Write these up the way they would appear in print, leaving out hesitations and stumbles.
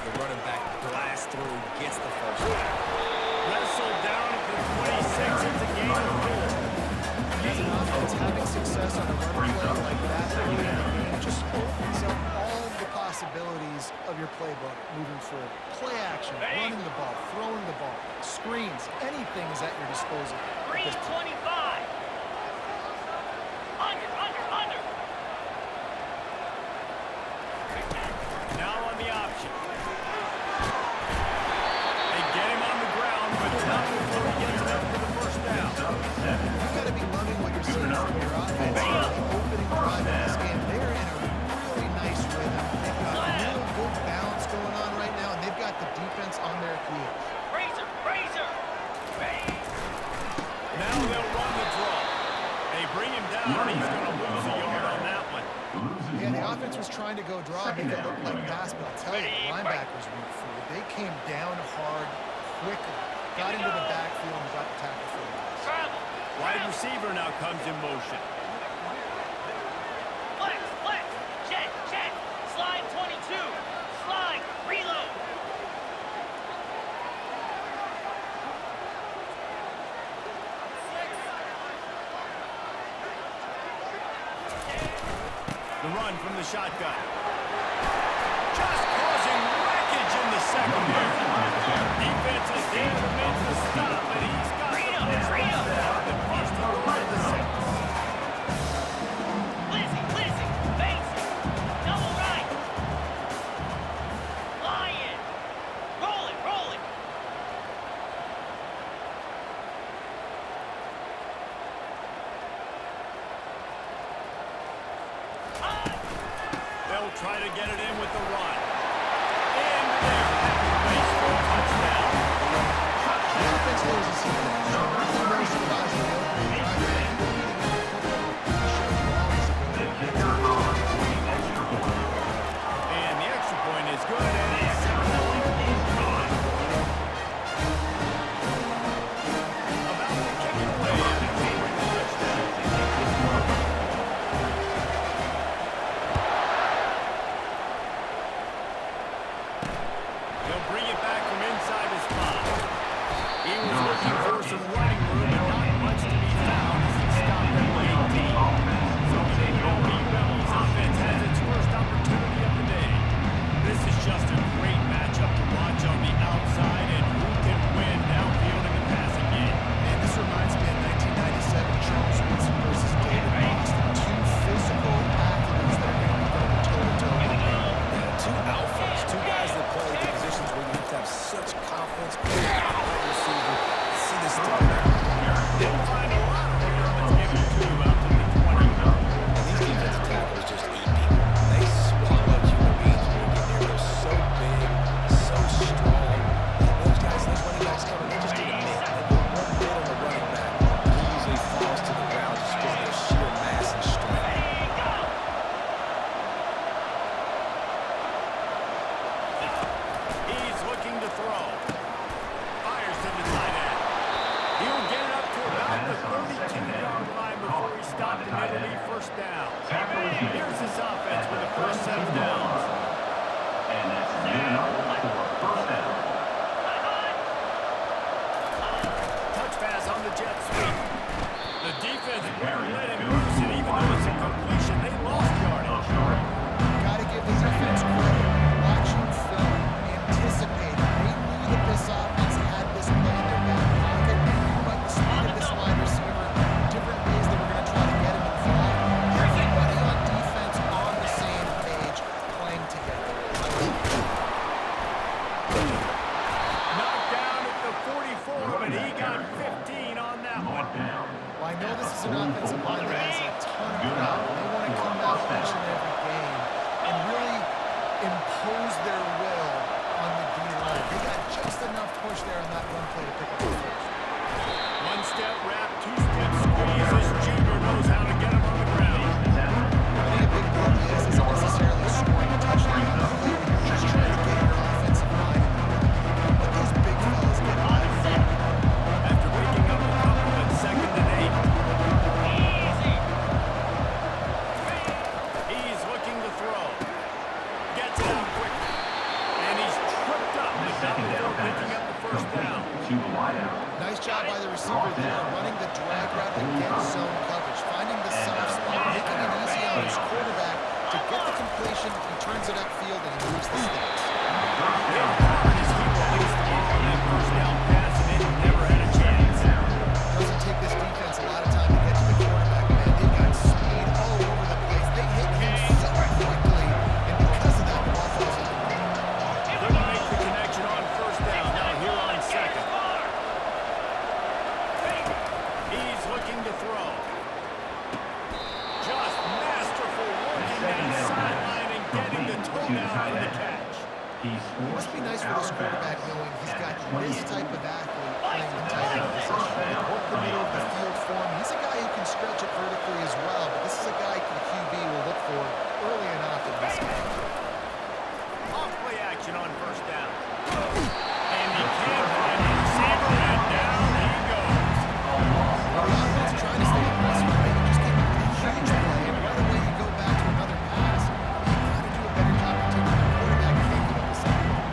the running back blasts through, gets the first down. Wrestled down at the 26. It's a gain of 4. As an offense, having success on a run play like that early in the game just opens up all of the possibilities of your playbook moving forward. Play action, running the ball, throwing the ball, screens, anything is at your disposal. 3:25. Under. Now on the option. They get him on the ground, but not before he gets enough for the first down. You've got to be loving what you're seeing from your offense. The opening drive of this game, they're in a really nice rhythm. They've got real good balance going on right now, and they've got the defense on their heels. Razor. Now they'll run the draw. They bring him down, and he's going to lose a yard on that one. Yeah, the offense was trying to go draw, make it look like pass, but I'll tell you, the linebackers went forward. They came down hard, quickly, got into the backfield, and got the tackle for the loss. Travel. Wide receiver now comes in motion. Flex. Check. Slide 22. Slide. Reload. The run from the shotgun. Just causing wreckage in the secondary. Defense is there to make the stop, but he's got the first down. The first to go to the 6. Lizzie. Base. Double right. Lion. Roll it. They'll try to get it in with the run. And they're place for a touchdown. The offense knows it's really no surprise in the opening drive. And the extra point is good, and it's 7-0. About to kick it away after scoring the touchdown. They'll bring it back from inside his 5. He was looking for some running room, and not much to be found as he stopped at the 18. So the ULSA offense has its first opportunity of the day. This is just a great matchup to watch on the outside, and who can win downfield in the passing game. And this reminds me of 1997 Charles Woodson versus David Boston. Two physical athletes that are going to be going toe-to-toe. Two alphas, two guys that play the positions where you have to have such confidence. Wide receiver. See this throw now. They'll find a lot of room. Let's give him 2 out to the 20. And these defensive tackles just eat people. They swallow human beings when you get there. They're so big, so strong. And those guys, those running backs coming, they just need a minute. They put one bit on a running back. He usually falls to the ground just because of their sheer mass and strength. He's looking to throw. Fires to the tight end. He'll get it up to about the 32-yard line before he stopped in Italy. First down. Here's his offense with the first set of downs. And that's good enough for first down. Touch pass on the jet sweep. The defense wouldn't let him loose, and even though it's a completion, they lost yardage. Got to give the defense credit. Watching film, anticipating. They knew that this offense had this play in their back pocket. They knew about the speed of this wide receiver, different ways they were going to try to get him involved. Everybody on defense on the same page, playing together. Knocked down at the 44, but he got 15 on that one. Well, I know this is an offensive line that has a ton of power. They want to come out each and every game and really impose their will on the D-line. They got just enough push there on that run play to pick up the first. One-step wrap, two-step squeeze. This junior knows how to get him on the ground. I think a big part of this isn't necessarily scoring a touchdown on the play. You're just trying to get your offensive line in rhythm. Let those big fellas get by. After picking up a couple at 2nd and 8. He's looking to throw. Gets it out quickly. And he's first down. To the wideout. Nice job by the receiver there, running the drag route against zone coverage, finding the soft spot, making it easy on his quarterback to get the completion. He turns it upfield and he moves the sticks. Hit hard as he released the ball on that first down pass, and it never had a chance. Doesn't take this defense a lot of time to get to the quarterback, man. They've got speed all over the place. They hit him so quickly, and because of that, the ball falls incomplete. Couldn't make the connection on first down. Now here on second. He's looking to throw. Just masterful working that sideline and getting the toe down for the catch. It must be nice for this quarterback knowing he's got this type of athlete playing the tight end position. He can work the middle of the field for him. He's a guy who can stretch it vertically as well, but this is a guy the QB will look for early and often in this game. Off play action on first down. And he can't find the receiver, and down he goes. The offense trying to stay aggressive, right? You just came up with a huge play, and right away you go back to another pass. You got to do a better job protecting the quarterback. You can't give up the second one.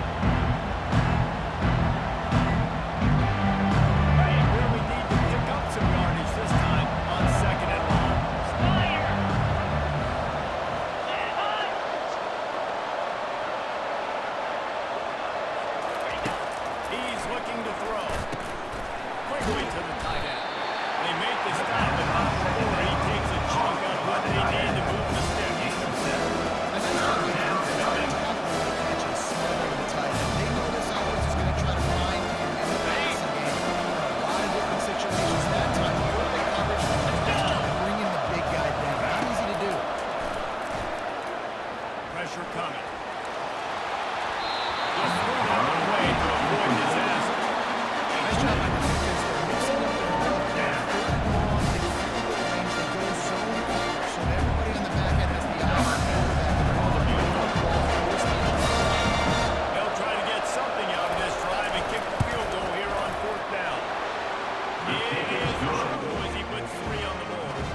Where we need to pick up some yardage this time on second and long. He's looking to throw. Quickly to the tight end. They make the stop, but not before he takes a chunk out of what they need to move the sticks. And that's how they do it. They're trying to tackle the catch and smothering the tight end. They know this offense is going to try to find him in the passing game. In a lot of different situations that time. Perfect coverage. They start bringing the big guy down. Not easy to do. Pressure coming. Just threw that one away to avoid disaster. Nice job by the defense. They're mixing up their run play. Third and long. They field goal range. They go zone coverage. So that everybody on the back end has the eye on the quarterback. And they're able to bring up the ball, force the They'll try to get something out of this drive and kick the field goal here on fourth down. It is true as he puts 3 on the board.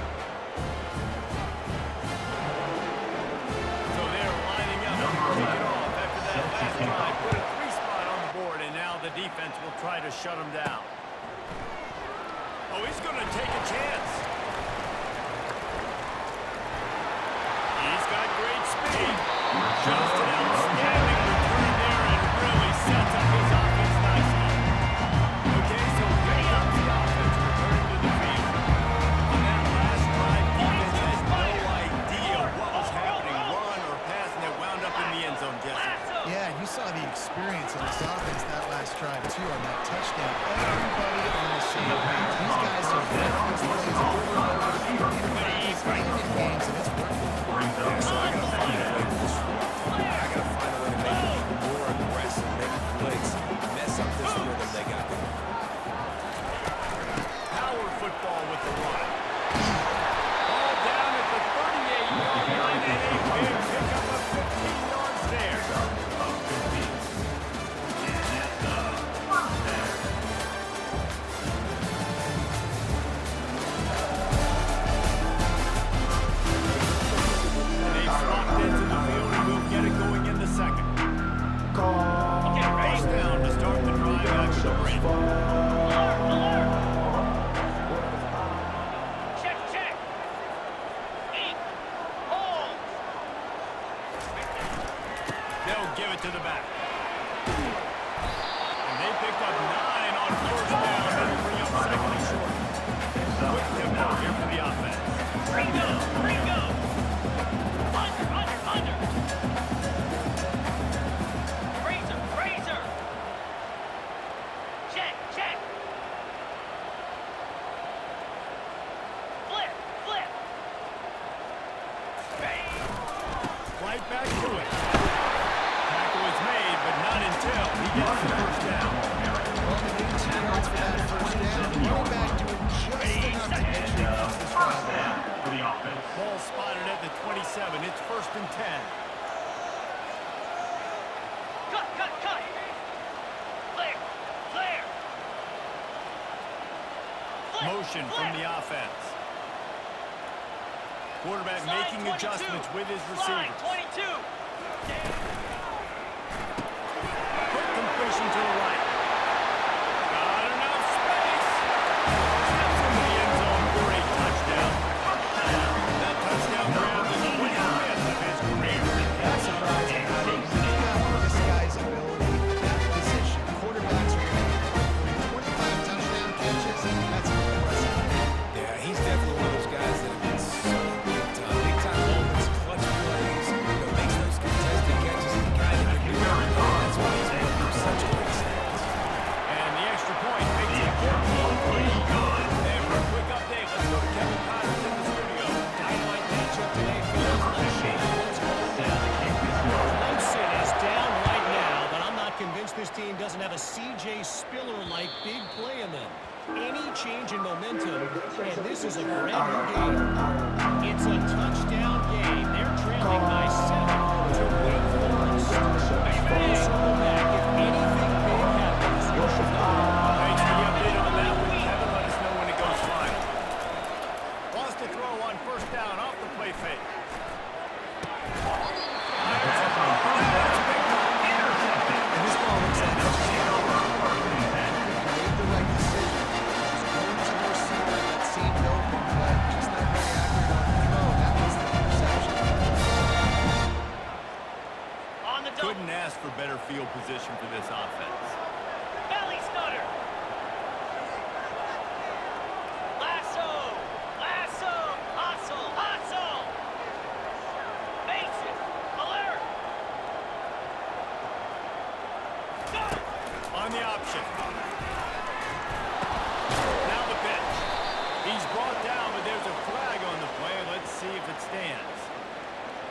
So they're lining up to kick it off after that last drive. Put a 3 spot on the board, and now the defense will try to shut him down. Oh, he's going to take a chance. He's got great speed. Just an outstanding return there and really sets up his offense nicely. Okay, so here comes the offense returning to the field. On that last drive, defense has no idea what was happening, run or pass, and it wound up in the end zone, Jesse. Yeah, and you saw the experience in this offense that last drive, too, on that touchdown. Everybody on the same page. These guys are running those plays over and over in practice, in games, and it's working. Yeah, so I got to find a way to disrupt. I got to find a way to make it more aggressive, make it blitz, mess up this rhythm they got going. Power football with the run. Ball down at the 38-yard line, and a big pickup of 15 yards there. They swapped into the field and will get it going in the second. First down to start the drive after the break. Check, check. Eat. Hold. They'll give it to the back. And they picked up 9 on first down. That'll bring up second and short. Quick tempo here for the offense. Ringo. Under. Razor. Check. Flip. Right back to it. Tackle is made, but not until he gets the first down. Well, they need 2 yards for that first down. Running back doing just enough to make sure he keeps this drive alive. For the offense. Ball spotted at the 27. It's first and 10. Cut. Flare. Motion from the offense. Quarterback Slide making 22. adjustments with his Slide receivers. 22. Quick completion to the right. this team doesn't have a C.J. Spiller-like big play in them. Any change in momentum, and this is a brand new game. It's a touchdown game. They're trailing by 7 to Wake Forest. We'll circle back. If anything big happens, you should know. Thanks for the update on that one, Kevin. Let us know when it goes final. Wants to throw on first down off the play fake. And this ball looks like it's just made the right decision. He's going to the receiver that seemed open, but just not very accurate on the throw. That was the interception. On the double. Couldn't ask for better field position for this offense. Belly stutter. Lasso. Lasso. Hustle. Hustle. Mason. Alert. Go. On the option. Now the pitch. He's brought down, but there's a flag on the play. Let's see if it stands.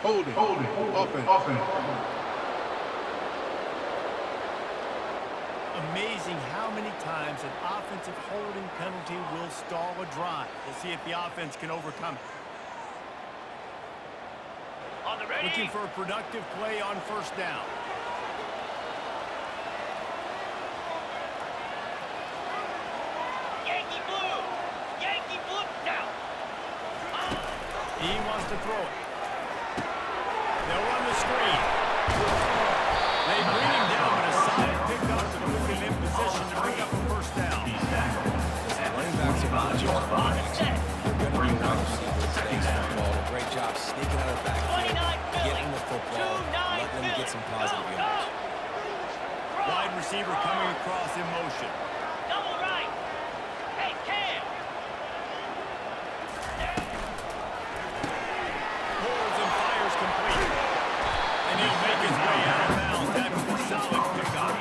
Holding. Offense. Amazing how many times an offensive holding penalty will stall a drive. We'll see if the offense can overcome it. On the ready. Looking for a productive play on first down. Yankee blue. Yankee blue. Down. He wants to throw it. They'll run the screen. They bring him down, but a solid pickup to put him in position to bring up a first down. Running backs are not just running. They're going to be wide receivers in today's football. A great job sneaking out of the backfield, getting the football, letting them get some positive yards. Wide receiver coming across in motion. Double right. Hey, Cam. Pulls and fires complete. And he'll make his way out of bounds after the solid pickup.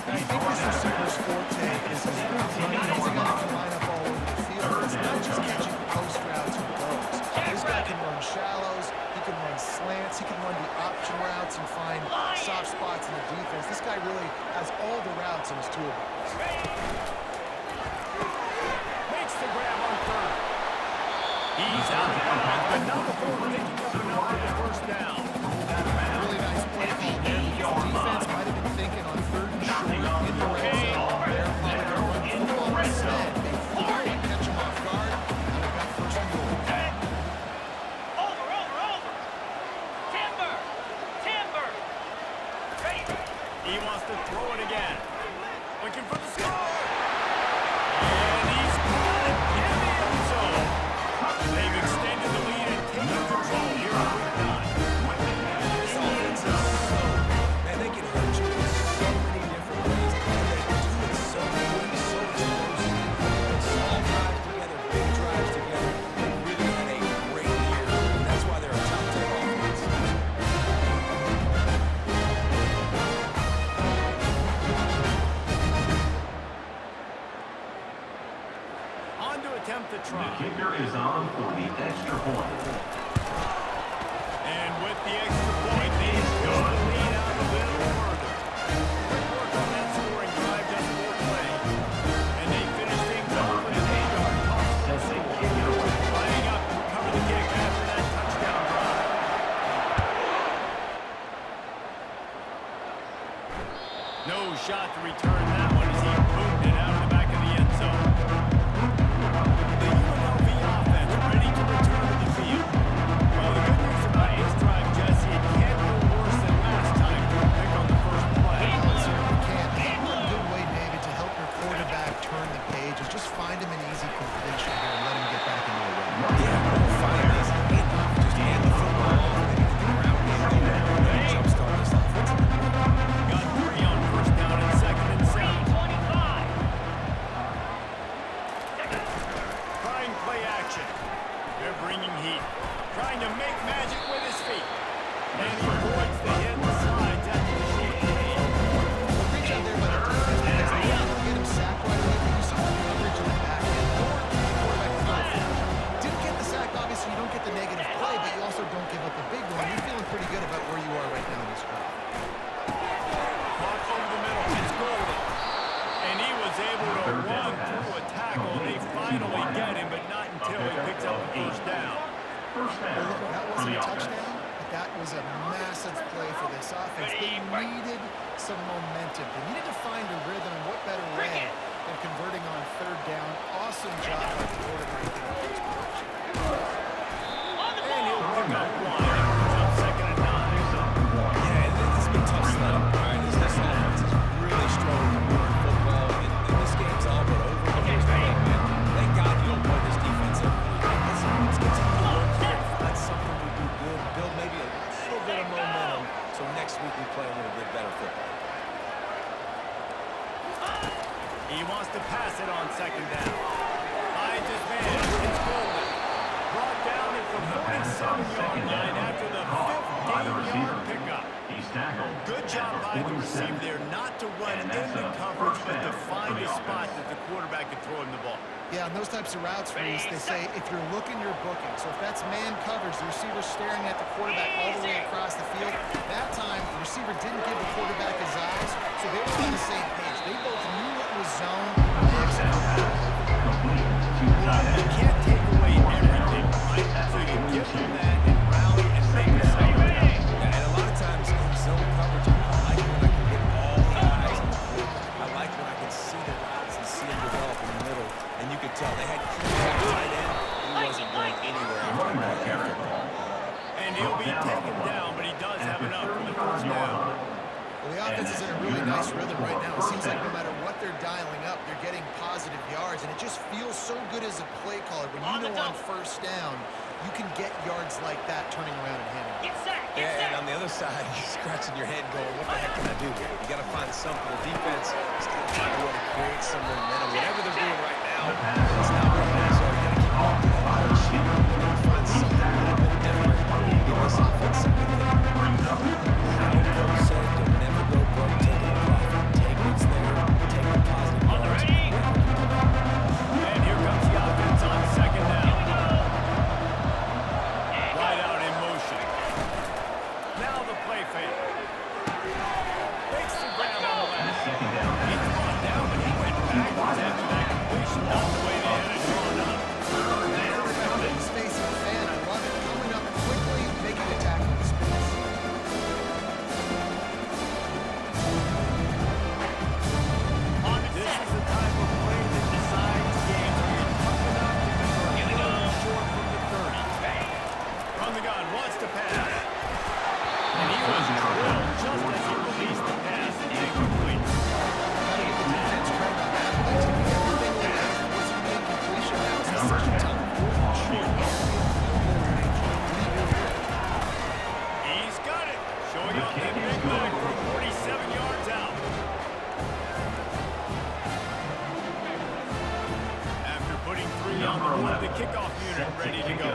And I think this receiver's forte is his running. He's a guy who can line up all over the field. It's not just catching post routes and goes. This guy can run shallows. He can run slants. He can run the option routes and find soft spots in the defense. This guy really has all the routes in his toolbox. Makes the grab on third. He's out of bounds, but not before picking up enough for the first down. Really nice play call there because the defense might have been thinking on third and short in the red zone. They're probably going to run football instead. They throw and catch him off guard, and they got first and goal. Over. Timber. Timber. Ready. He wants to throw it again. Looking for the score. And he's got it in the end zone. They've extended the lead and taken control here on Week 9. This offense is so, man, they can hurt you in so many different ways, and they do it so quick, so explosive. Small drives together, big drives together. They really had a great year, and that's why they're a top 10 offense. On to attempt the The try. kicker is on for the extra point. And with the extra point, they push the lead out a little further. Quick work on that scoring drive, just 4 plays. And they finish things off with an 8-yard toss for the score. Lining up to cover the kick after that touchdown drive. No shot to return that one as he boomed it out of the back of the end zone. The UNLV offense ready to return to the field. Well, the good news about this drive, Jesse, it can't go worse than last time to pick on the first play. Well, it certainly can't. I think one good way, David, to help your quarterback turn the page is just find him an easy completion here and let him get back into a run. Yeah, find this handoff, just hand the football off, and hit the ground game. Jumpstart this offense. Got 3 on first down and 2nd and 7. first down Well, look, that for wasn't the a offense. touchdown, but that was a massive play for this offense. They needed some momentum. They needed to find a rhythm, and what better way than converting on third down. Awesome job by the quarterback there. And he'll pick up one. It brings up second and 9. Yeah, it's been tough sledding. All right, this offense has really struggled to move the football, and this game's all but over. But here's the thing, man. Thank God you don't play this defense every week. Let's continue to work here. That's something we do good. Build maybe a little bit of momentum, so next week we play a little bit better football. He wants to pass it on second down. Finds his man. It's Golden. Brought down at the 47-yard line after the 15-yard pickup. He's tackled. Good job by the receiver there not to run into coverage, but to find a spot that the quarterback could throw him the ball. Yeah, on those types of routes, Reese, they say if you're looking, you're booking. So if that's man coverage, the receiver's staring at the quarterback all the way across the field. That time, the receiver didn't give the quarterback his eyes, so they were on the same page. They both knew it was zone. They executed. Complete to the tight You end. can't take away everything, right? So you give them that and rally and make a second down. Yeah, and a lot of times in zone coverage, I like when I can get all the eyes on the field. I like when I can see the routes and see them develop in the middle. And you could tell they had Keith at tight end. He wasn't going anywhere after Running back that carry. football. And he'll be taken down, but he does have enough for the first down. Well, the offense is in a really nice rhythm right now. It seems like no matter what they're dialing up, they're getting positive yards, and it just feels so good as a play caller when you know on first down you can get yards like that turning around and handing. Get set, get Yeah, and set. on the other side, you're scratching your head going, what the heck can I do here? You got to find something. The defense is going to find a way to create some momentum. Whatever they're doing right now, it's not working. So you got to keep on that push. You got to find something a little bit different in this offense. Howard Coach said, don't never go broke taking a profit. Take what's there, take the positive On the yards. ready? And here comes the offense on second down. Right out in motion. Now the play fake. Makes the grab on the left. Second down. He's brought down, but he went backwards after that completion. All the way they had it drawn up. He's facing a fan. I love it. Coming up quickly, making a tackle in space. On the This set. is the type of play that decides games where you're tough enough to convert Here we go. short from the 30. From the gun, wants to pass. And he was drilled just as he released the pass and incomplete. Gotta give the defense credit on that. By taking everything away, forcing the incompletion. That was such a tough fourth and short. He's got it. Showing off that big leg from 47 yards out. After putting 3 on the board, the kickoff unit ready to go.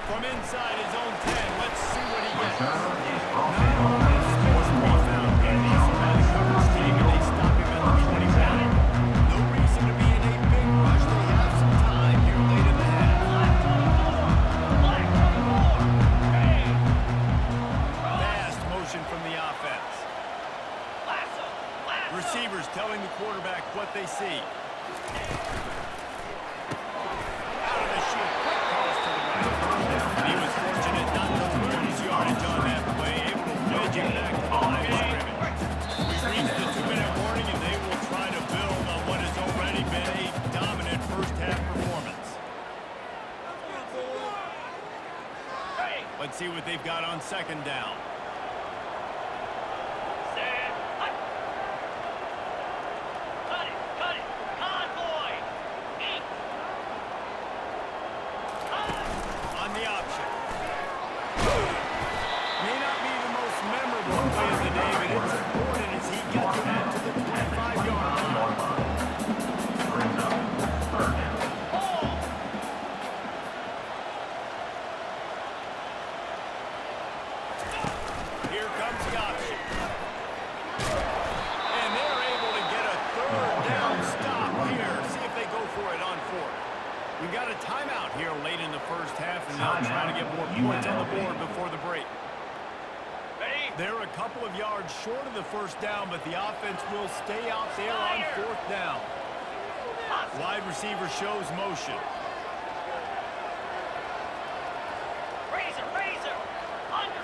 From inside his own 10, let's see what he gets. Not only is space to be found, and he's a man-coverage team, and they stop him at the 21. No reason to be in a big rush. They have some time here late in the half. Black on the board. Hey. Fast motion from the offense. Lasso. Lasso. Receivers telling the quarterback what they see. Out of the chute, quick toss to the right. And he was fortunate not to lose yardage on that play, able to wedge it back to the line of scrimmage. We've reached the 2-minute warning, and they will try to build on what has already been a dominant first-half performance. Ready. Let's see what they've got on second down. Set. Hut. Cut it. Cut it. Convoy. Eat. On the option. May not be the most memorable play of the day, but it's important as he gets it out to the 25-yard line. Brings up third down. Ball. Here comes the option. And they're able to get a third down stop here. See if they go for it on fourth. We got a timeout here late in the first half, and they'll try to get more points on the board before the break. Ready. They're a couple of yards short of the first down, but the offense will stay out there on fourth down. Hot Wide receiver shows motion. Razor, razor. Under.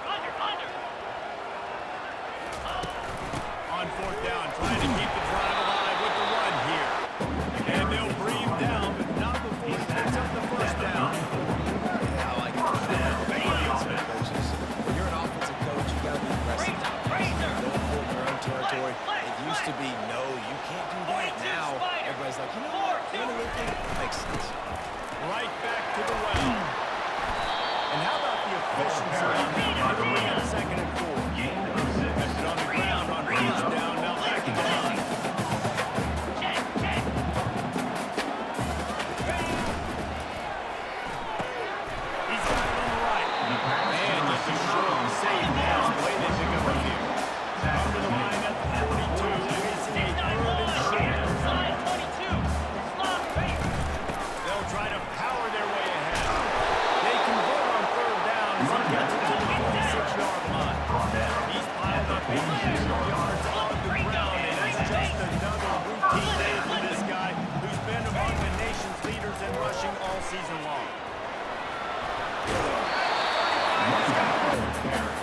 On fourth down, trying to keep the drive alive with the run here. And they'll breathe down, but not before he picks up the first down. Yeah, I like that. Coaches. When you're an offensive coach, you got to be aggressive. Going for your own territory. It used to be, no, you can't do that. Now, everybody's like, you know what? Makes sense. Right back to the well. And how about the efficiency on that? It'll bring up 2nd and 4. Left it on the ground on first down, now back to the line. He's got it on the right. And just a short, safe pass. Way they pick up a few. Over the line at the 42. Facing a 3rd and short. Side 22. Slot razor. They'll try to power their way ahead. They convert on 3rd down as he gets it to the 46-yard line. He's piled up 82 yards on the ground, and it's just another routine day for this guy who's been among the nation's leaders in rushing all season long.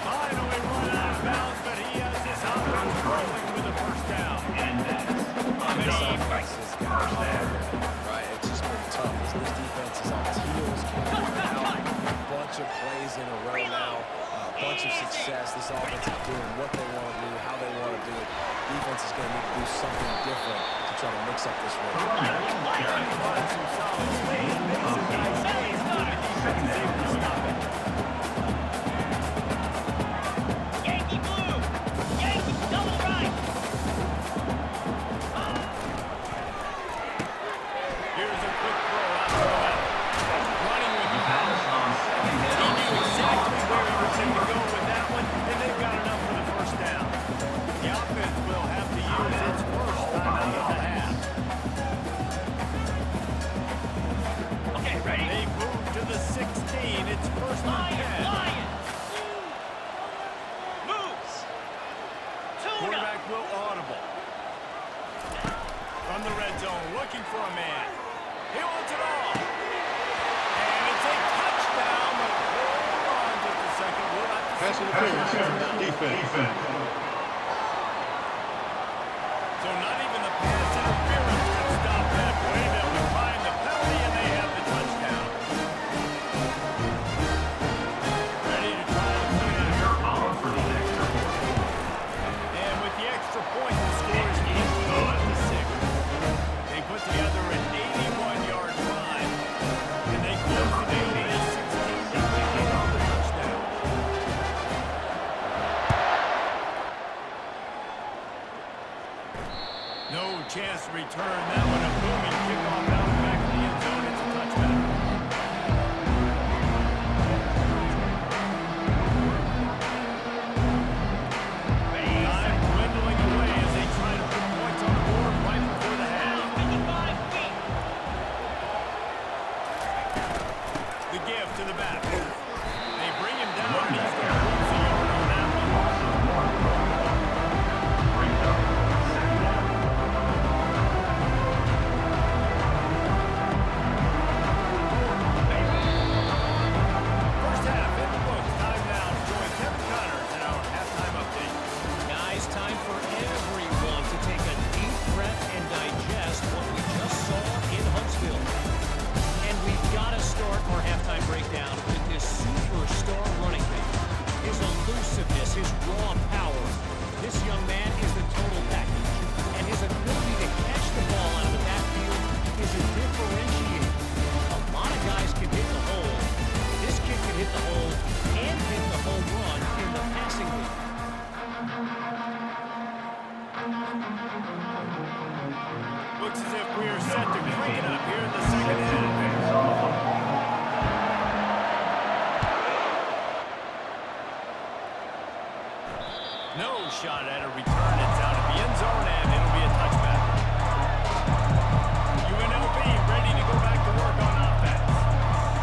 Finally run out of bounds, but he has this offense rolling with a first down. This offense has got right? It's just been tough. This defense is on its heels. Can't figure it out. A bunch of plays in a row now. A bunch of success. This offense is doing what they want to do, how they want to do it. Defense is going to need to do something different to try to mix up this run. Find some solid space, makes a nice game until the defense is able to stop it. Yankee blue. Yankee double right. Here's a quick throw out to the left. Running with the pass. He knew exactly where he wanted to go with that one, and they've got enough for the first down. The offense will have to use its first timeout of the half. Okay, ready? They move to the 16. It's 1st and 10. Lion. Moves. Tuna. Quarterback will audible. From the red zone, looking for a man. He wants it all. And it's a touchdown, but hold on just a second. We'll have to Pass see interference. Defense. So not even the pass interference can stop that play. They'll decline the penalty, and they have the touchdown. Ready to try to clean it up. And with the extra point, the score is 81-6. They put together an 81-yard drive, and they close the deal with a 16-yard kick on the touchdown. No chance to return that one. A booming kickoff out the back of the end zone. It's a touchback. Time dwindling away as they try to put points on the board right before the half. 55 feet. The give to the back. They bring him down, and he's going to lose a yard on that one. First half in the books. Time now to join Kevin Connors in our halftime update. Guys, time for everyone to take a deep breath and digest what we just saw in Huntsville. And we've got to start our halftime breakdown with this superstar running back. His elusiveness, his raw power. This young man is the total package. And his ability to catch the ball out of the backfield is a differentiator. A lot of guys can hit the hole. This kid can hit the hole and hit the home run in the passing league. Looks as if we are set to crank it up here in the second half. No shot at a return. It's out of the end zone, and it'll be a touchback. UNLV ready to go back to work on offense.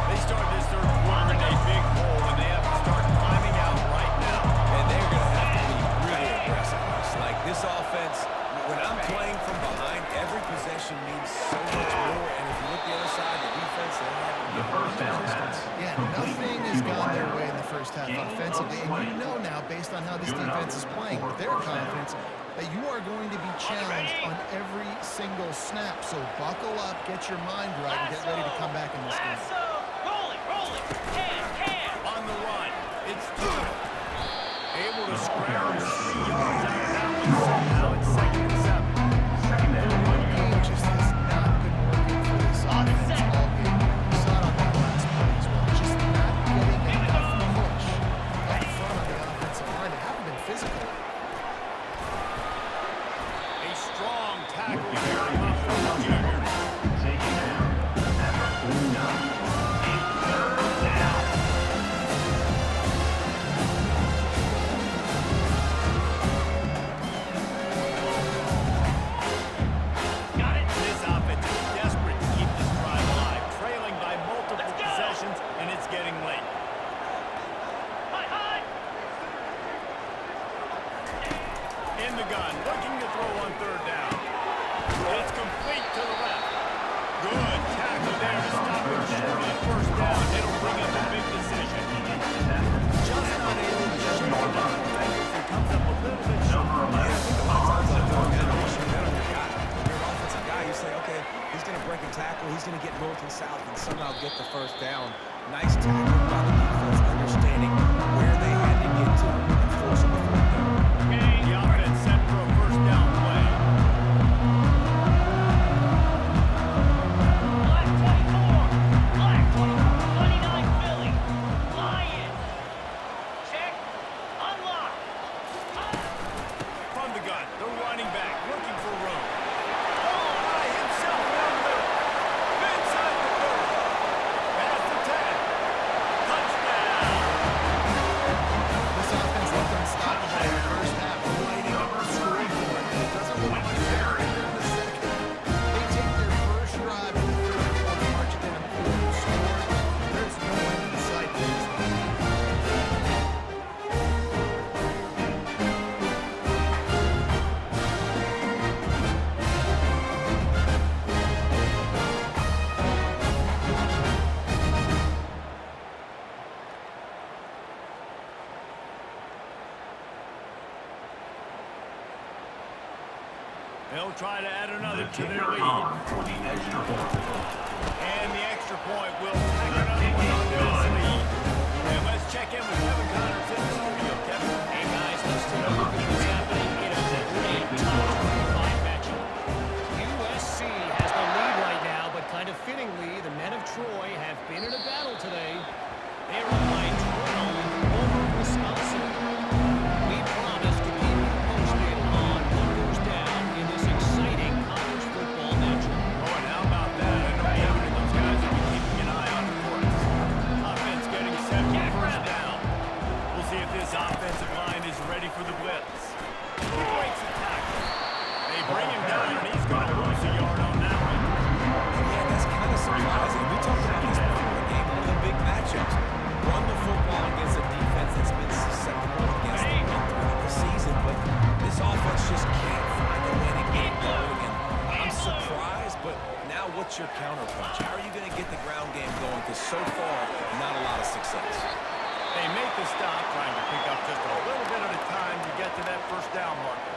They start this third quarter in a big hole, and they have to start climbing out right now. And they're going to have to be really aggressive. Like this offense, when I'm playing from behind, every possession means so much more based on how this defense is playing, with their confidence, that you are going to be challenged on every single snap. So buckle up, get your mind right, and get ready to come back in this game. Roll it, roll it. Can. On the run, it's two. Able to scramble 3 yards out of that one somehow. It's 2nd and 7. The run game just has not been working for this offense all game. We saw it on that last play as well. Just not getting enough push up front on the offensive line. They haven't been physical. A strong tackle there from the junior. Taking down after 49. Third down. Got it. This offense is desperate to keep this drive alive, trailing by multiple possessions, and it's getting late. High. In the gun, looking to throw on 3rd down. It's complete to the left. Good tackle there to stop it short on 1st down. It'll bring up a big decision. Just not able to shoot enough defenders and comes up a little bit short. Number 11. A lot of times like that, man, you shoot that on your guy. You're an offensive guy. You say, okay, he's going to break and tackle. He's going to get north and south and somehow get the 1st down. Nice tackle by the defense, understanding where they had to get to and forcing the 4th down. The offense set for a 1st down play. Black 24. Black 29 Philly. Lion. Check. Unlock. From the gun, the running back looking for room. Oh, by himself down the middle. Inside the 30. Past the 10. Touchdown. This offense looked unstoppable in the first half, lighting up the scoreboard, and it doesn't look much better in the second. They take their first drive in the third quarter, march it down the field, and score. There's no end in sight for this offense. They'll try to add The another to their kicker lead. on for the extra point. And the extra point will tack another one onto this lead. And let's check in with Kevin Connors in the studio. Kevin. Hey guys, let's take a look at what's happening in a great top 25 matchup. USC has the lead right now, but kind of fittingly, the men of Troy have been in a battle today. They're up by 12 over Wisconsin. We promise to keep you posted on what goes down in this exciting college football matchup. Oh, and how about that? I know Kevin and those guys will be keeping an eye on the courts. Offense getting set for 1st down. We'll see if this offensive line is ready for the blitz. He breaks the tackle. They bring him down, and he's going to lose a yard on that one. Yeah, that's kind of surprising. We talked about this before the game, one of the big matchups. Run the football against a defense that's been susceptible against the run throughout the season, but this offense just can't find a way to get it going. And I'm surprised, but now what's your counterpunch? How are you going to get the ground game going? Because so far, not a lot of success. They make the stop, trying to pick up just a little bit at a time to get to that 1st down marker.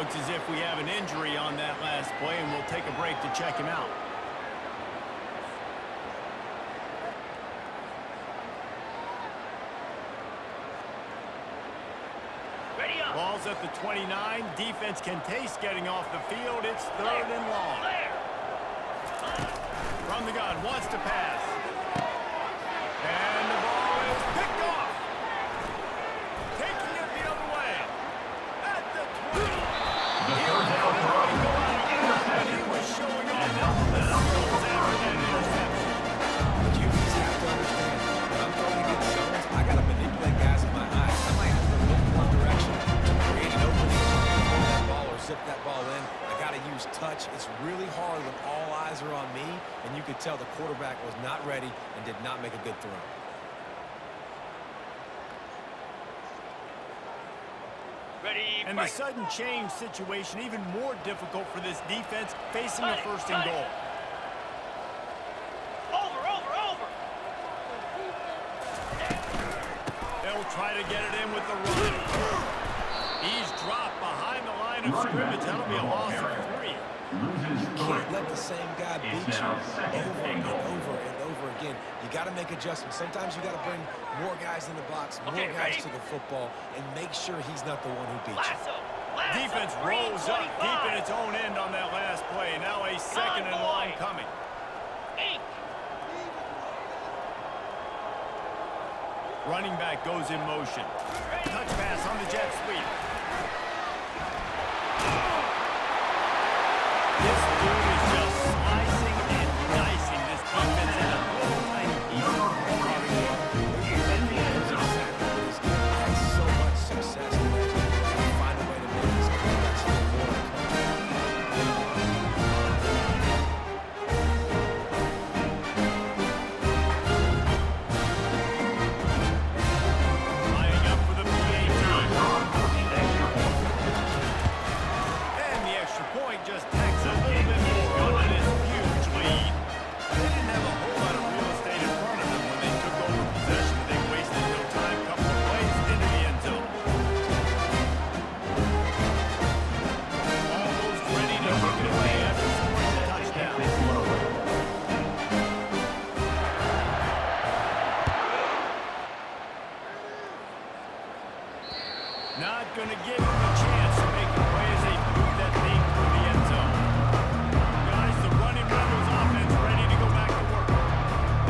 Looks as if we have an injury on that last play, and we'll take a break to check him out. Ready up. Ball's at the 29. Defense can taste getting off the field. It's 3rd and long. Clear. From the gun, wants to pass. And the ball is picked off. Taking it the other way. At the 20. The He third was down able throw. to go out of bounds, but he was showing off all the skills after that interception. QBs have to understand, when I'm throwing against zones, I got to manipulate guys with my eyes. I might have to look one direction to create an opening, throw that ball or zip that ball in. I got to use touch. It's really hard when all eyes are on me, and you could tell the quarterback was not ready and did not make a good throw. Ready. And the Fight. sudden change situation even more difficult for this defense facing a 1st and goal. Over. They'll try to get it in with the run. of scrimmage. That'll be a loss of 3. Loses You can't let the same guy beat you now second over and and goal. over and over again. You got to make adjustments. Sometimes you got to bring more guys in the box, more Okay, guys ready? to the football, and make sure he's not the one who beats you. Lasso. Defense rolls up deep in its own end on that last play. Now a second and long coming. Ink. Running back goes in motion. Touch pass on the jet sweep. This dude is just slicing and dicing this defense in a little tiny piece. Had so much success today. Gotta find a way to make these quarterbacks feel more uncomfortable. Lining up for the PAT. And the extra point just tacks a little bit more onto this huge lead. They didn't have a whole lot of real estate in front of them when they took over possession. They wasted no time, couple of plays into the end zone. Almost ready to kick it away after scoring the touchdown. Not going to give him a chance to make a play as they move that thing through the end zone. Guys, the running Rebels offense ready to go back to work.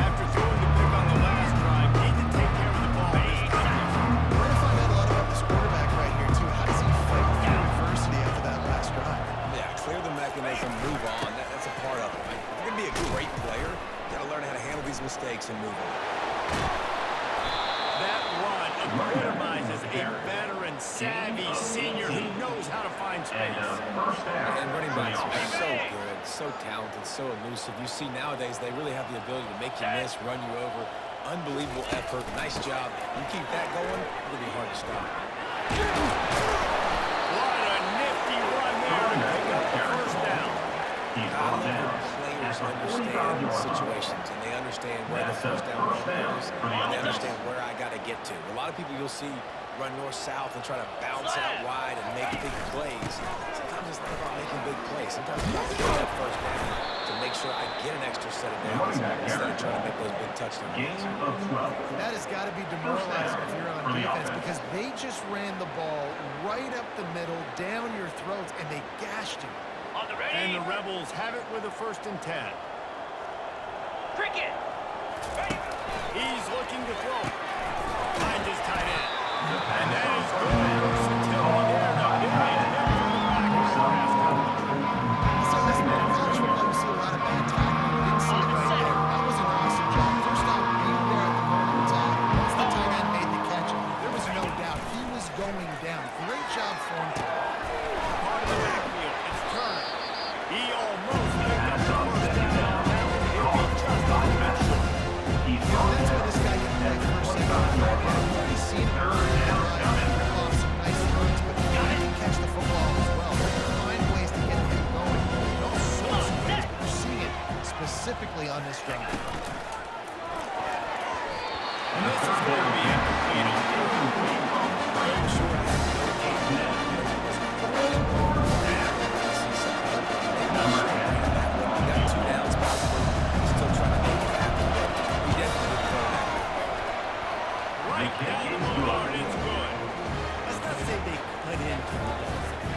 After throwing the pick on the last drive, need to take care of the ball this time. We're going to find out a lot about this quarterback right here, too. How does he fight through adversity after that last drive? Yeah, clear the mechanism, move on. That's a part of it. Right? If you're going to be a great player, you got to learn how to handle these mistakes and move on. That run epitomizes a veteran, savvy senior who knows how to find space. First down. And running backs are so good, so talented, so elusive. You see nowadays they really have the ability to make you miss, run you over. Unbelievable effort. Nice job. You keep that going, it'll be hard to stop. What a nifty run there to pick up the first down. He's I brought love down when players at the 45 understand yard line. situations and they understand where the That's first a down first down is for the and they offense. understand where I got to get to. A lot of people you'll see run north-south and try to bounce out wide and make big plays. Sometimes it's not about making big plays. Sometimes it's about getting that first down to make sure I get an extra set of downs instead of trying to make those big touchdown runs. Gain of 12. That has got to be demoralizing if you're on defense because they just ran the ball right up the middle, down your throats, and they gashed you. On the ready. And the Rebels have it with a 1st and 10. Cricket. Ready. He's looking to throw. Finds his tight end. And that is good versatility there. The big hit from the back of the pass coverage. So this man in college football, you see a lot of bad tackling. We didn't see it right there. That was an awesome job. First off, being there at the corner attack. Once the tight end made the catch, there was no doubt he was going down. Great job for him. Part of the backfield. It's Turner. He almost picked up the first down on that one. He'll be just a little bit short. He's You know, brought that's down where this guy can play first, second, and third down. We've already seen him early in the drive, rip off some nice runs, but he can catch the football as well. They can find ways to get him going in all sorts of ways, but you're seeing it specifically on this drive. And this is going to be incomplete on third. I'm sure I have no game now. We got 2 downs possible. He's still trying to make it happen. He definitely didn't throw that good. Right down the middle, and it's good. Let's not say they cut into the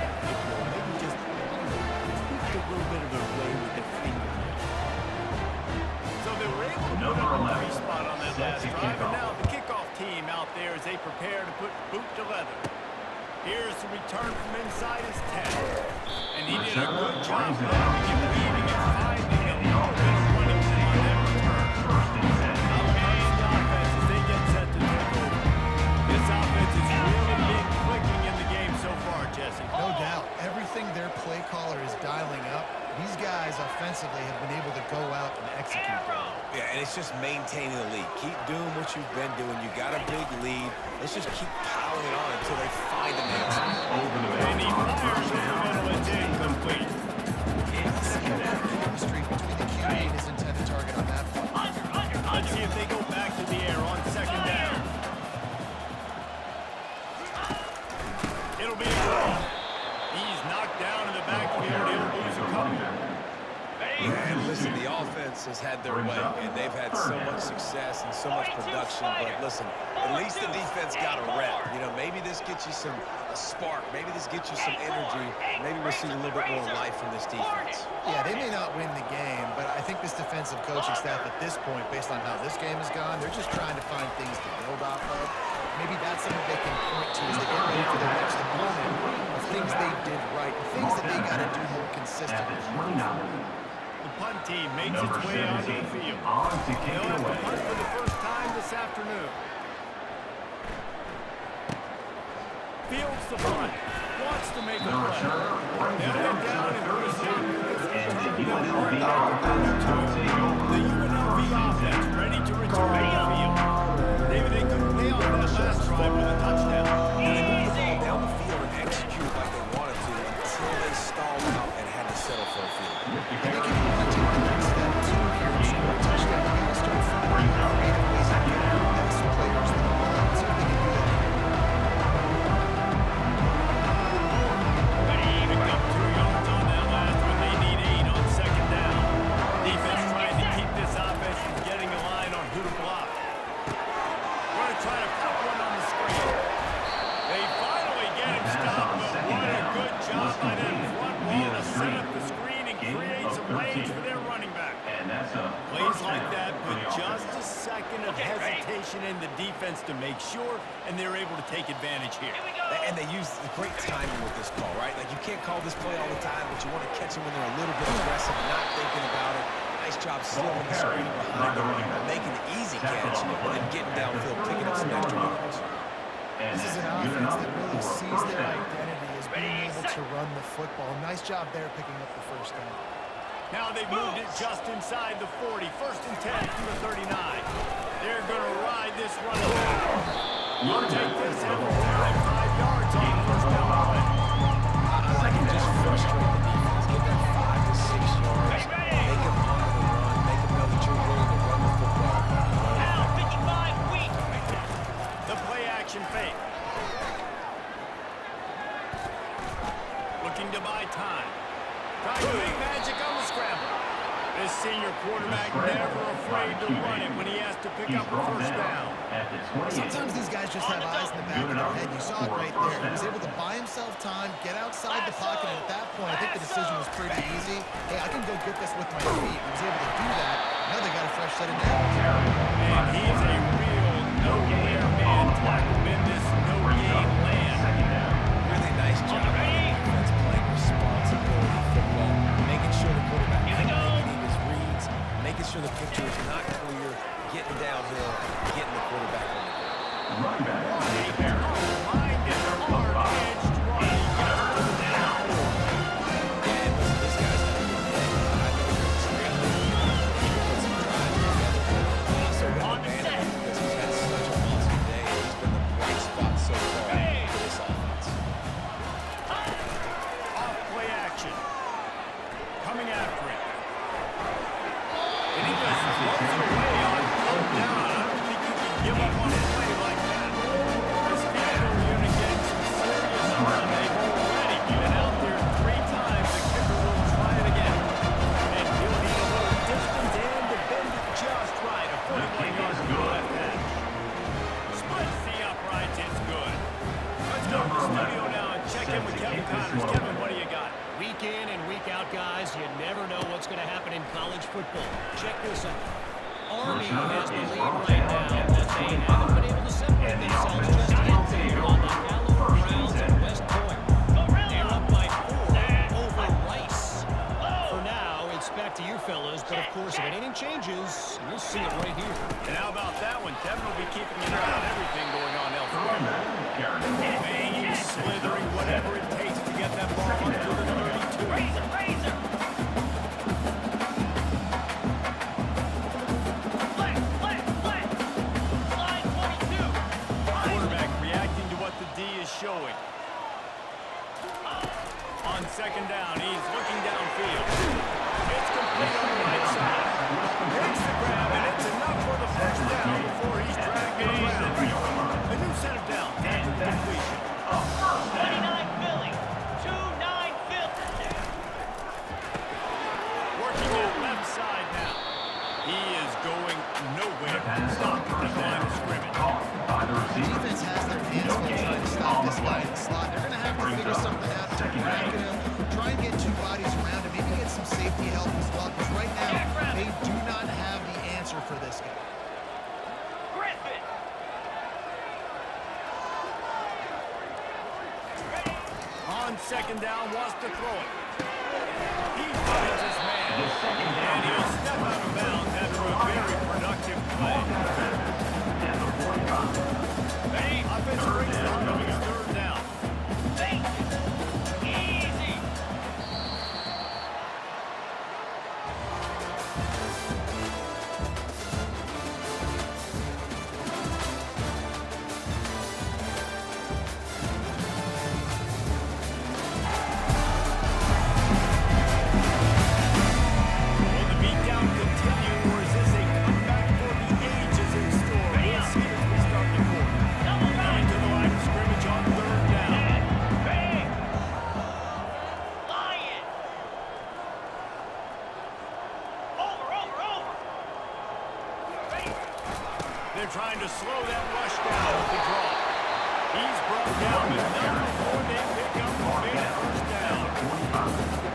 football. Maybe just tweaked a little bit of their way with their fingernail. So they were able to put up a 3 spot on that last drive, and now the kickoff team out there as they prepare to put boot to leather. Here's the return from inside his 10. And he did a good job grabbing and weaving and finding a little bit of running room on that return. Now comes the offense as they get set to take over. This offense has really been clicking in the game so far, Jesse. No doubt. Everything their play caller is dialing up, these guys offensively have been able to go out and execute that. Yeah, and it's just maintaining the lead. Keep doing what you've been doing. You got a big lead. Let's just keep piling it on until they find an answer. over the And he middle. fires in the middle. It's incomplete. Second down. Chemistry between the QB and his intended target on that play. Let's see if they go back to the air on 2nd down. It'll be a throw. He's not Yeah, and listen, the offense has had their way, and they've had so much success and so much production. But listen, at least the defense got a rep. You know, maybe this gets you a spark. Maybe this gets you some energy. Maybe we'll see a little bit more life from this defense. Yeah, they may not win the game, but I think this defensive coaching staff at this point, based on how this game has gone, they're just trying to find things to build off of. Maybe that's something they can point to as they get ready for their next opponent, of things they did right, and things that they got to do more consistently. The punt team makes its way onto the field. They'll have to punt for the first time this afternoon. Fields the punt. Wants to make a play. They'll get down and put a stop to this return. The UNLV offense ready to return to the field. David, they couldn't pay off that last drive with a touchdown. They moved the ball down the field and executed like they wanted to until they stalled out and had to settle for a field. I think if you want to take the next step to here and score a touchdown, you got to start finding creative ways to get your best players the ball. Let's see if they can do that here. Picked up 2 yards on that last one. They need 8 on second down. Defense trying to keep this offense from getting a line on who to block. Going to try to pop one on the screen. They finally get him stopped, but what a good job by that front wall to set up the screen and create some lanes for their running back. Plays like that, but just a second of hesitation in the defense to make sure, and they're able to take advantage here. And they use great timing with this call, right? Like, you can't call this play all the time, but you want to catch them when they're a little bit aggressive, not thinking about it. Nice job slipping the screen behind them, making the easy catch, and then getting downfield, picking up some extra yards. This is an offense that really sees their identity as being able to run the football. Nice job there picking up the first down. Now they've moved it just inside the 40. 1st and 10 from the 39. They're going to ride this running back. We'll take this every time. 5 yards on the first down play. I can just frustrate the defense. Get that 5 to 6 yards. Make them honor the run. Make them know that you're willing to run the football. Now 55 weak. The play action fake. Looking to buy time. Trying to make magic on the scramble. This senior quarterback never afraid to run it when he has to pick up a first down. Sometimes these guys just have eyes in the back of their head. You saw it right there. He was able to buy himself time, get outside the pocket, and at that point, I think the decision was pretty easy. Hey, I can go get this with my feet. He was able to do that. Now they got a fresh set of downs. And he's a real no-name man tackle in this no-game land. Really nice job by the defense playing responsibility football, making sure the quarterback isn't making his reads, making sure the picture is not clear, getting downhill, getting the quarterback on the ground. Running back. Minded hard-edged run. He gets it to the down. And listen, this guy's had a good day. I know you're extremely he put some drives together, but also got the man because he's had such a awesome day. He's been the bright spot so far for this offense. Off play action. Coming after it. And he just throws it away on third down. I don't think you can give up on a play like that. This field goal unit getting some serious run. They've already been out there 3 times. The kicker will try it again. And he'll need a little distance and to bend it just right. A 41-yard left hash. Splits the uprights. It's good. Let's go to the studio now and check in with Kevin Connors. Kevin, what do you got? Week in and week out, guys, you never know what's going to happen in college football. Check this out. Army has the lead right now, but they haven't been able to separate themselves just yet. They're on the hallowed grounds at West Point. They're up by 4 over Rice. For now, it's back to you fellas, but of course, if anything changes, you'll see it right here. And how about that one? Kevin will be keeping an eye on everything going on elsewhere. Banging, slithering, whatever it takes to get that ball up to the 32. Razor. Flat. Slide 22. Quarterback reacting to what the D is showing. On second down, he's looking downfield. It's complete on the right side. Makes the grab, and it's enough for the first down before he's dragged to the ground. A new set of downs after the completion. 29 Philly. 2-9 Philly. Working it this guy in the slot. They're going to have to figure something out to bracket him, try and get two bodies around him, maybe get some safety help as well, because right now they do not have the answer for this guy. Griffin. On second down, wants to throw it. He finds his man. And he'll step out of bounds after a very productive play. Offense brings the hunt on his third down. Easy. Will the beatdown continue, or is this a comeback for the ages in store? We'll see as we start the quarter. Double Coming right. to the line of scrimmage on third down. Bang. Lion. Over. Ready. They're trying to slow that rush down with the draw. He's brought down, but not before they pick up the big first down.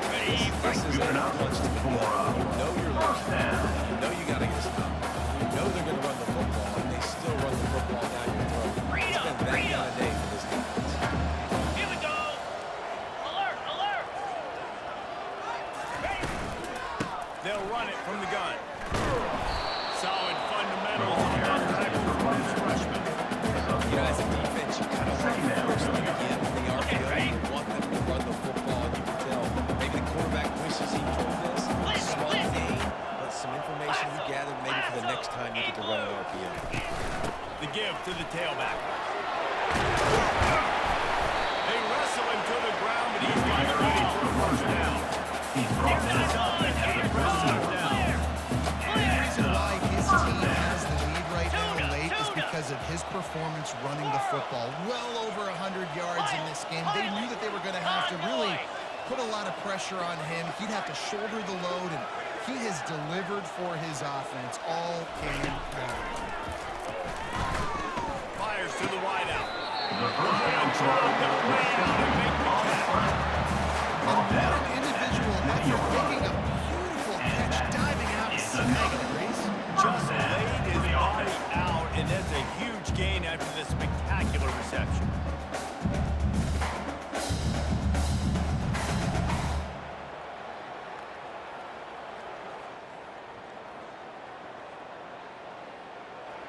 Ready, This is a punch to the gut. You know you're losing. You know you got to get stopped. You know they're going to run the football, and they still run the football down your throat. It's been that kind of day for this defense. Here we go. Alert. Ready. they'll run it from the gun. Solid fundamentals on that tackle from this freshman. You know, as a defense, you kind of want to force them to get in the RPO. You want them to run the football. You can tell maybe the quarterback wishes he told this. Small gain, but some information you gathered maybe for the next time you get to run an RPO. The give to the tailback. They wrestle him to the ground, but he's not ready for a first down. This offense has a first down. The reason why his team has the lead right now late is because of his performance running the football. Well over 100 yards in this game. They knew that they were going to have to really put a lot of pressure on him. He'd have to shoulder the load, and he has delivered for his offense all game long. Fires to the wideout. One job to lay out and make the catch. And what an individual effort, making a beautiful catch, diving out and snagging it, Reese. Just laid his body out, and that's a huge gain after this spectacular reception.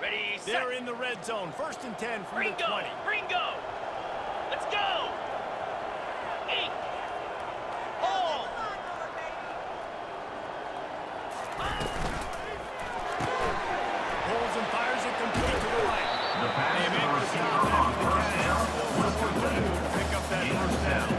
Ready, set. They're in the red zone. 1st and 10 from the 20. Ringo. Let's go. 8. Ball. Pulls and fires it complete to the right. They make the stop after the catch. To pick up that first down.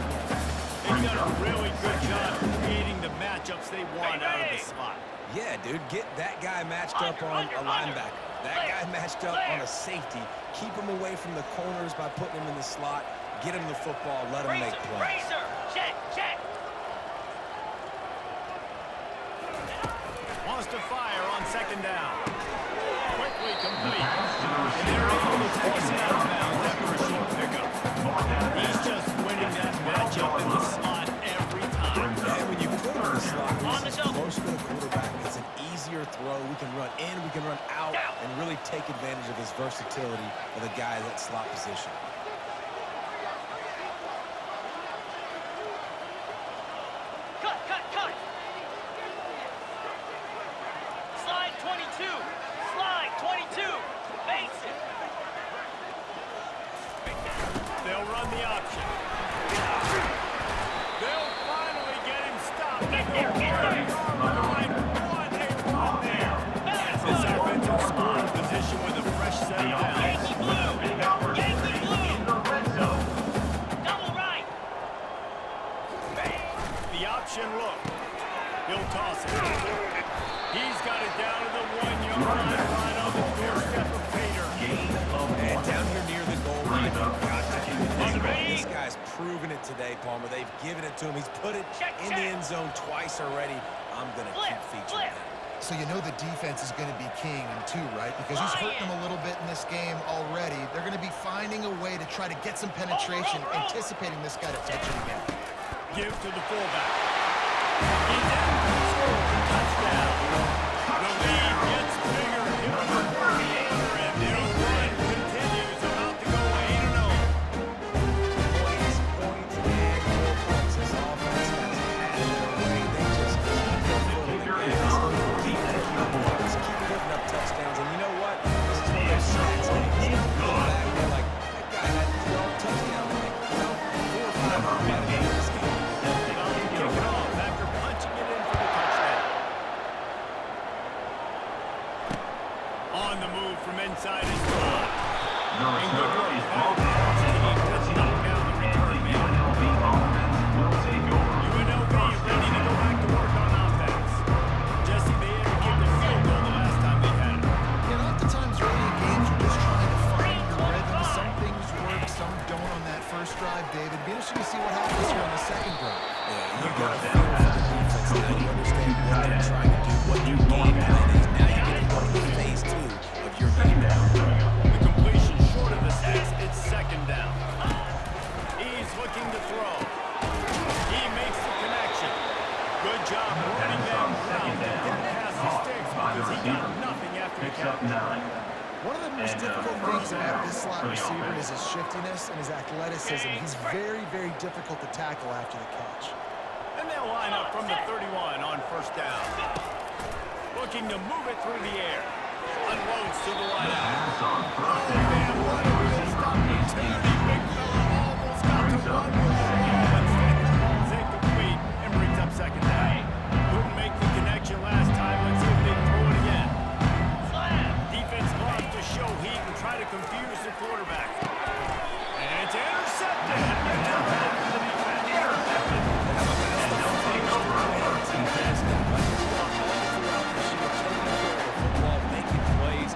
They've done a really good job creating the matchups they want out of the slot. Yeah, dude, get that guy matched up on a linebacker. That guy matched up on a safety. Keep him away from the corners by putting him in the slot. Get him the football. Let him make plays. Razor. Check. Wants to fire on 2nd down. Quickly complete. And they're able to force it out of bounds after a short pickup. He's just winning that matchup in the slot every time. And when you put him in the slot, On the he's double. close to the quarterback. It's an easier throw. We can run in, we can run out, and really take advantage of his versatility of the guy in that slot position. Cut. Slide 22. Mason. They'll run the option. They'll finally get him stopped. Get there. What a run there. This offensive scoring position with a fresh set of downs. Yankee blue. Double right. The option look. He'll toss it. He's got it down to the 1-yard line, right on the doorstep of Pater. And down here near the goal line, you've got to keep it physical. Ready? This guy's proven it today, Palmer. They've given it to him. He's put it Check. in the end zone twice already. I'm going to keep featuring Flip. that. So you know the defense is going to be king in two, right? Because he's hurting them a little bit in this game already. They're going to be finding a way to try to get some penetration, anticipating this guy to touch it again. Give to the fullback. He's in for the score. Touchdown. The lead gets bigger here in the fourth quarter, and their run continues, about to go 8-0. Points and more points. This offense has had their way. They just keep their foot in the gas. Keep putting up touchdowns. And you know what? This is one of those stats days. You go back and you're like, that guy had 12 touchdowns. Like, 4 or 5 might have been in this game. About to kick it off after punching it in for the touchdown. On the move from inside his 5. Number And good 7 work is by ball the pass team to knock down the return man. UNLV offense will take over. UNLV ready to go back to work on offense. Jesse, they had to kick the field goal the last time they had it. And oftentimes early in games, you're just trying to find your rhythm. Some things work, some don't on that first drive, David. Be interesting to see what happens here on the second drive. Yeah, you got to feel for the defense. Now you understand what they're trying to do, what your game plan is. Now you get to go to phase 2 of your game plan. The completion short of the sticks. It's second down. He's looking to throw. He makes the connection. Good job running that route to get past the sticks because he got nothing after the Picks up catch. 9. One of the most difficult things about this slot receiver is his shiftiness and his athleticism. He's very, very difficult to tackle after the catch. And they'll line up from the 31 on first down. Looking to move it through the air. Unloads to the wideout. Pass on Oh, first man, what a missed opportunity. Big fella almost got to run with the ball. Instead, the ball's incomplete and brings up second down. Couldn't make the connection last time. Let's see if they throw it again. Defense loves to show heat and try to confuse the quarterback. And it's intercepted. And now back to the defense. Making plays,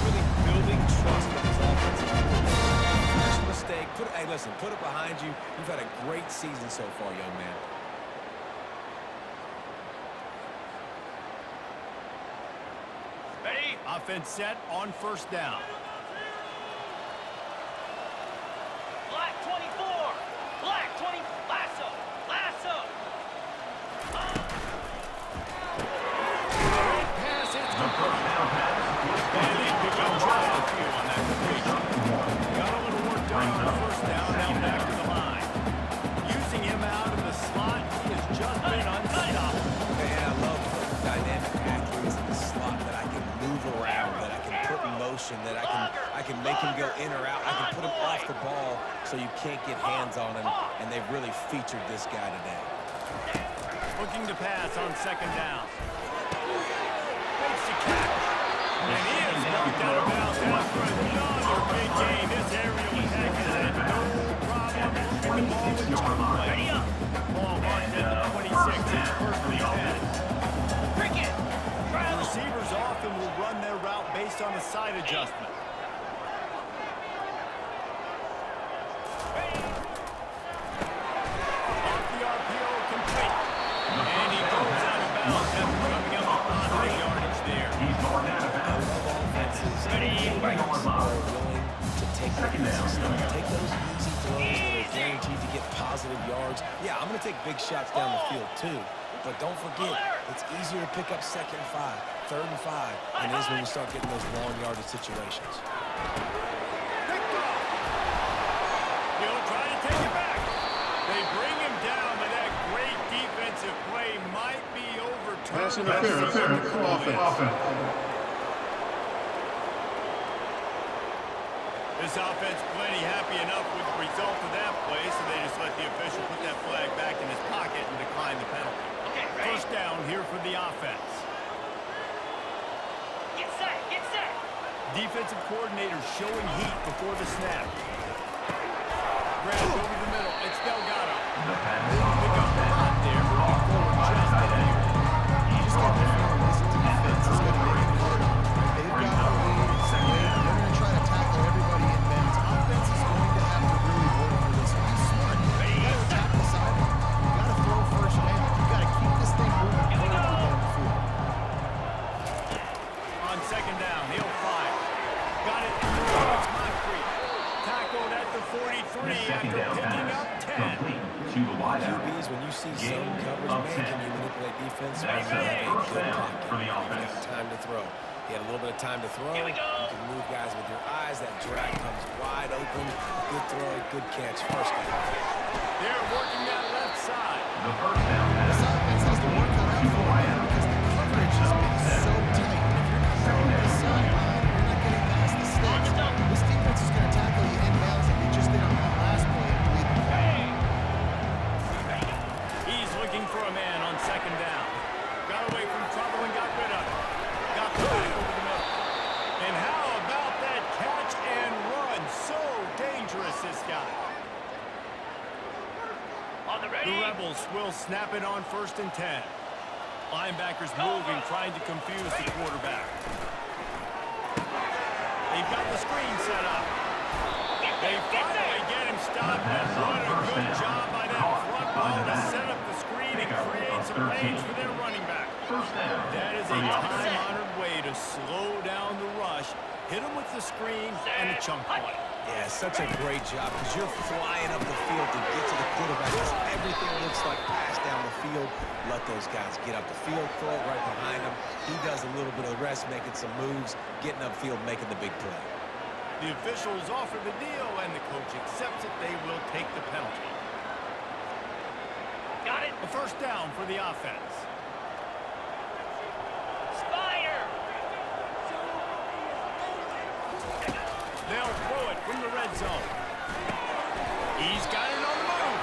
really building trust with his offensive coordinator. First mistake, hey, listen, put it behind you. You've had a great season so far, young man. Ready? Offense set on first down. Black 24. Black 20. Lasso. Lasso. Pass, it's complete. And they pick up just a few on that completion. Got a little work done on the first down, now back to the line. Using him out in the slot, he has just been unstoppable. Man, I love the dynamic athletes in the slot that I can move around, that I can put in motion, that I can make him go in or out. I can put him off the ball so you can't get hands on him, and they've really featured this guy today. Looking to pass on second down. Makes the catch. And he is knocked out of bounds after another big gain. This aerial attack has had no problem moving the ball with time. Ready up. Ball marked at the 26. It's first and 10. Cricket. The receivers often will run their route based on a side adjustment. Off the RPO, complete. And he goes out of bounds after coming up with positive yardage there. He's going out of I bounds. love offenses that are willing to take the easy stuff, take those easy throws that are guaranteed to get positive yards. Yeah, I'm going to take big shots down the field too, but don't forget, it's easier to pick up 2nd and 5, 3rd and 5 than it is when you start getting those long yardage situations. Picked off. He'll try to take it back. They bring him down, but that great defensive play might be overturned. Pass interference. Offense. This offense plenty happy enough with the result of that play, so they just let the official put that flag back in his pocket and decline the penalty. Okay, ready? First down here for the offense. Get set. Get set. Defensive coordinator showing heat before the snap. Grab over the middle. It's Delgado. The pass Pick up the lot there. Moving forward just a few. Just got the feeling this defense is going to make it hard on them. They've got the lead. They're going to try to tackle everybody in bounds. Offense is going to have to really work for this. Be smart. You got to attack the sideline. You got to throw first down. You got to keep this thing moving forward down the field. down picking pass, up 10. complete to the wideout. QBs, when you see Gain zone coverage, of man, 10. can you manipulate defense? That's When you a have first good down pocket, for the you've got offense. time to throw. He had a little bit of time to throw. Here we go. You can move guys with your eyes. That drag comes wide open. Good throw, good catch, first down. They're working that left side. The first down This pass, offense has to work out for it, man, because the coverage has been so tight. And if you're not throwing this sideline, you're not getting past the sticks. This defense is going to tackle you inbounds like they just did on that last play and bleed the play. He's looking for a man on second down. Got away from trouble and got rid of it. Got the back over the middle. And how about that catch and run? So dangerous, this guy. On the ready. The Rebels will snap it on 1st and 10. Linebackers moving, trying to confuse the quarterback. They've got the screen set up. They finally get him stopped. What a good job by that front ball to set up the screen and create some lanes for their running back. first down That is for a the offense. time-honored way to slow down the rush, hit them with the screen and the chunk play. Yeah, such a great job because you're flying up the field to get to the quarterback. Because everything looks like pass down the field. Let those guys get up the field, throw it right behind him. He does a little bit of the rest, making some moves, getting upfield, making the big play. The officials offer the deal, and the coach accepts it. They will take the penalty. Got it. A first down for the offense. Spire. They'll throw it from the red zone. He's got it on the move.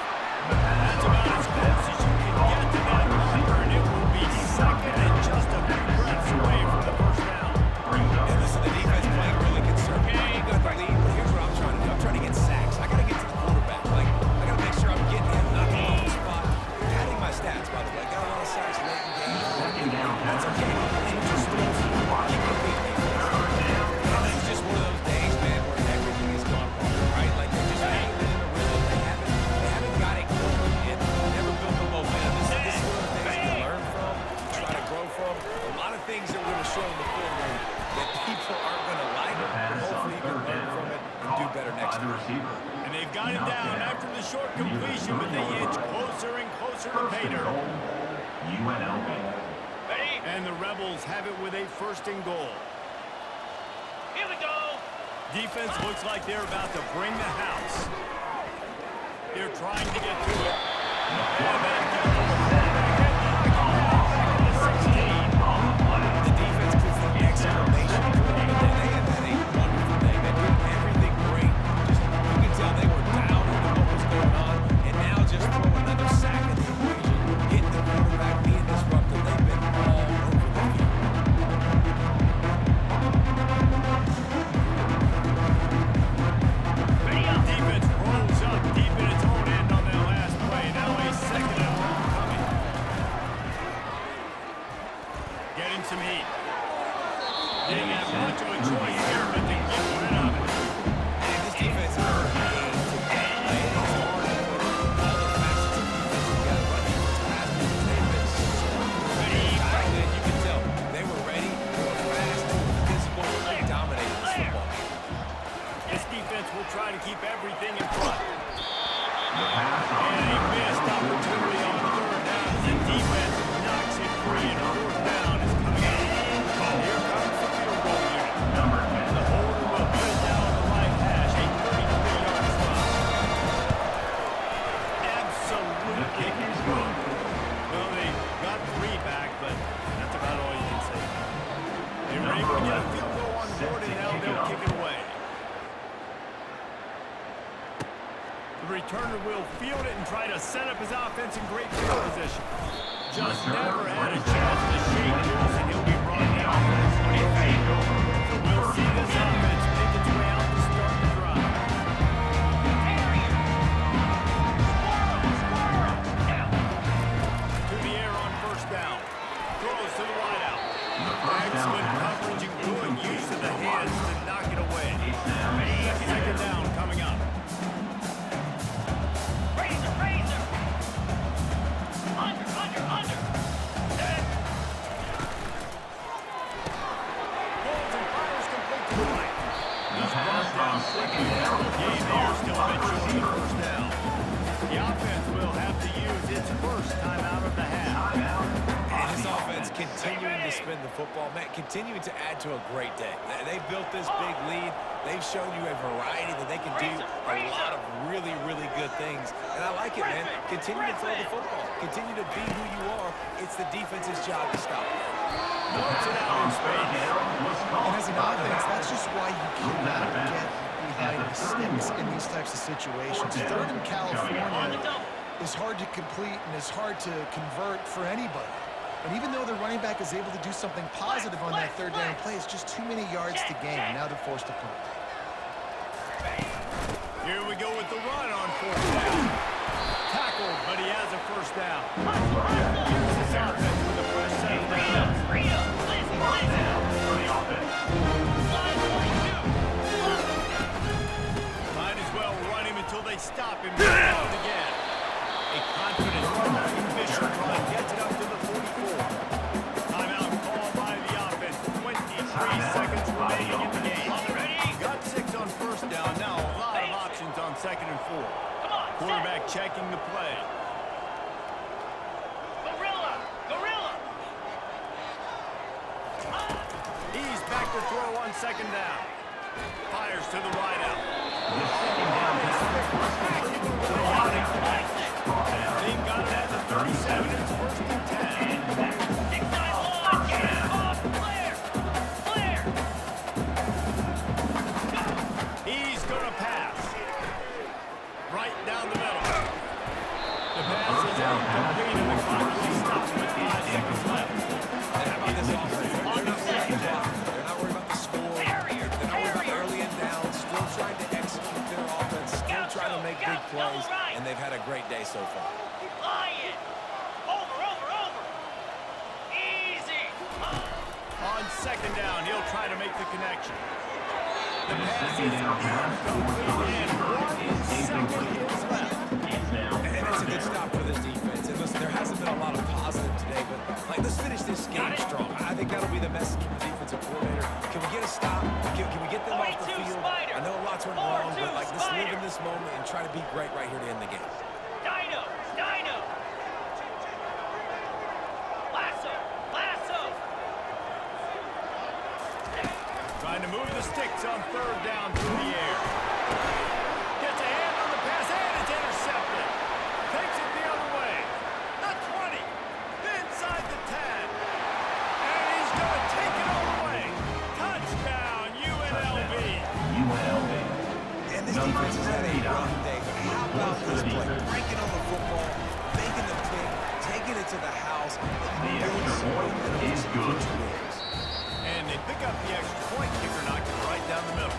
That's about as close as you can get to that marker, and it will be second and just a few breaths away from the first down. Brings up And listen, the defense playing really conservative. You got the lead, but here's what I'm trying to do. I'm trying to get sacks. I got to get to the quarterback. Like, I got to make sure I'm getting him, knocking him off the spot. Padding my stats, by the way. Got a lot of sacks late in games. second down That's pass, okay. Just keep competing. And this is just one of those days, man, where everything has gone wrong, right? Like, they're just hanging in the rhythm. They haven't got it going and never built the momentum. This is one of the things you learn from, you try to grow from. A lot of things that we're going to show in the film room that people aren't going to like, but hopefully you can learn from it and do better next by the time. receiver. And they've got it down after the short completion, but they inch closer and closer to First pay and dirt. goal, UNLV. Ready. And the Rebels have it with a first and goal. Here we go. Defense looks like they're about to bring the house. They're trying to get to it. And they get to the quarterback and knock him down back in the 16. On the play, The defense puts the exclamation point on it. They have had a wonderful day. They're doing everything great. Just, you can tell they were down into what was going on, and now just throw another sack in the equation, hitting the quarterback, being disruptive. They've been all over the field. Ready up. Defense rolls up deep in its own end on that last play. Now a second and long coming. Getting some heat. Didn't have much of a choice here, but they get rid of it. And this defense is hard to game today. Right? It's hard to put all the facets of defense together. Run defense, pass defense. They've been so dialed in. You can tell they were ready. They were fast. They were physical. They dominated this football game. This defense will try to keep everything in front. the pass on And a missed opportunity on third down as the defense knocks it free, and fourth down is coming up. Here comes the field goal unit. number The 10. holder will put it down on the right hash, a 33-yard spot. The Absolutely kick is good. good. Well, they got 3 back, but that's about all you can say. They were able to get a field goal on board, and now they'll kick it away. The returner will field it and try to set up his offense in great field position. Just never had a chance to shake loose, and he'll be brought down for the 25. So we'll see this offense make its way out to start the drive. To the air on first down. Throws to the wideout. The first down Excellent pass coverage and good complete use of to the hands to knock it away. Second down coming up. Razor, razor. Under. Set. Holds continuing to spin the football, man, continuing to add to a great day. They've built this big lead. They've shown you a variety that they can do a lot of really, really good things. And I like it, man. Continue to throw the football. Continue to be who you are. It's the defense's job to stop it. And as an offense, that's just why you cannot get behind the sticks in these types of situations. Third in California is hard to complete and is hard to convert for anybody. And even though the running back is able to do something positive on that third down play, it's just too many yards to gain. Now they're forced to punt. Here we go with the run on fourth down. Tackled, but he has a first down. Here's his offense with a fresh set of downs. Might as well run him until they stop him again. A confident, efficient run gets it up to the 44. Timeout called by the offense. 23 seconds remaining in the game. Got 6 on first down. Now a lot of options on second and 4. Quarterback checking the play. Gorilla. He's back to throw on second down. Fires to the wide out. Team got it at the 37. It's first and 10. Clear. He's going to pass. Right down the middle. The pass is incomplete and the clock will stop with 5 seconds left. And how about this offense? They're not worried about the clock. They're not worried about the score. They're not worried about early and down. Still trying to execute their offense. Still trying to make big plays. And they've had a great day so far. Lion. Over. Easy. On second down, he'll try to make the connection. The pass is incomplete and 1 second is left. And it's a good stop for this defense. And listen, there hasn't been a lot of positive today, but let's finish this game strong. I think that'll be the message from the defensive coordinator. Can we get a stop? Can we get them off the field? I know lots went wrong, but let's live in this moment and try to be great right here to end the game. Dino. Lasso. Trying to move the sticks on third down through the air. Gets a hand on the pass, and it's intercepted. Takes it the other way. The 20. Inside the 10. And he's going to take it all the way. Touchdown, UNLV. And this defense has had a rough day, but how about this play? Breaking on the football, making the pick, taking it to the house, and building some momentum for some future wins. And they pick up the extra point. Kicker knocked it right down the middle.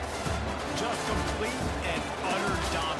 Just complete and utter dominance.